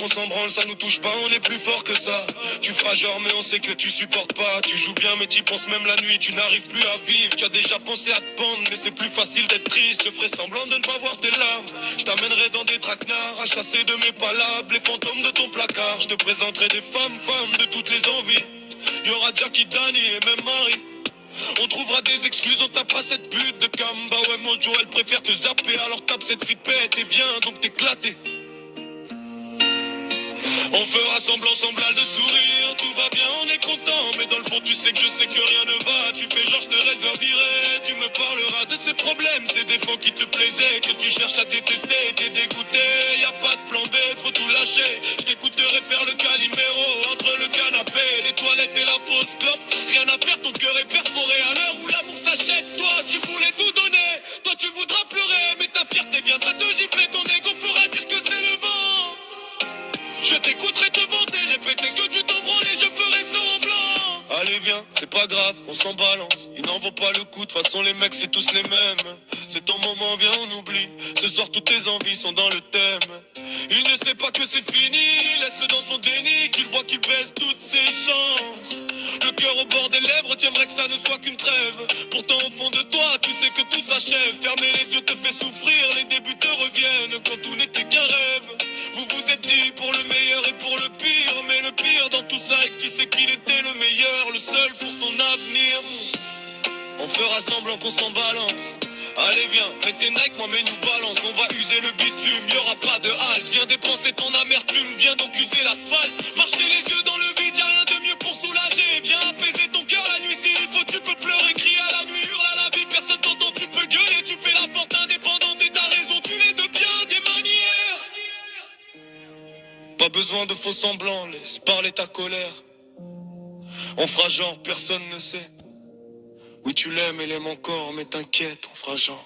on s'en branle, ça nous touche pas, on est plus fort que ça. Tu feras genre mais on sait que tu supportes pas. Tu joues bien mais t'y penses même la nuit, tu n'arrives plus à vivre. Tu as déjà pensé à te pendre mais c'est plus facile d'être triste. Je ferai semblant de ne pas voir tes larmes. Je t'amènerai dans des traquenards à chasser de mes palabres les fantômes de ton placard. Je te présenterai des femmes de toutes les envies. Y aura Jackie, Danny et même Marie. On trouvera des excuses, on tapera cette pute de cam. Bah ouais Mojo elle préfère te zapper. Alors tape cette fipette et viens donc t'éclater. On fera semblant de sourire. Tout va bien, on est content. Mais dans le fond tu sais que je sais que rien ne va. Tu fais genre je te réserverai. Tu me parleras de ces problèmes, ces défauts qui te plaisaient, que tu cherches à détester. T'es dégoûté, y a pas de plan B, faut tout lâcher. Je t'écouterai faire le Calimero entre le canapé, les toilettes et la pause clope. Rien à faire, ton cœur est perforé à l'heure où l'amour s'achète. Toi tu voulais tout donner, toi tu voudras pleurer. Mais ta fierté viendra te gifler, ton ego fera dire que c'est le vent. Je t'écouterai te vanter, répéter que tu t'en branles et je ferai semblant. Allez viens, c'est pas grave, on s'en balance. Il n'en vaut pas le coup, de toute façon les mecs c'est tous les mêmes. C'est ton moment, viens on oublie. Ce soir toutes tes envies sont dans le thème. Il ne sait pas que c'est fini, laisse-le dans son déni. Qu'il voit qu'il baisse toutes ses chances. Le cœur au bord des lèvres, tu aimerais que ça ne soit qu'une trêve. Pourtant au fond de toi, tu sais que tout s'achève. Fermer les yeux te fait souffrir, les débuts te reviennent quand tout n'était qu'un rêve. Vous vous êtes dit pour le meilleur et pour le pire. Mais le pire dans tout ça est que tu sais qu'il était le meilleur, le seul pour ton avenir. On fera semblant qu'on s'en balance. Allez viens, mets tes Nike, moi mets nous balance. On va user le bitume, y'aura pas de halte. Viens dépenser ton amertume, viens donc user l'asphalte. Marcher les yeux dans le vide, y'a rien de mieux pour soulager. Viens apaiser ton cœur la nuit s'il faut. Tu peux pleurer, crier à la nuit, hurler à la vie. Personne t'entend, tu peux gueuler. Tu fais la porte indépendante et t'as raison. Tu l'es de bien des manières. Pas besoin de faux semblants, laisse parler ta colère. On fera genre, personne ne sait. Oui tu l'aimes, elle aime encore, mais t'inquiète, on fera genre.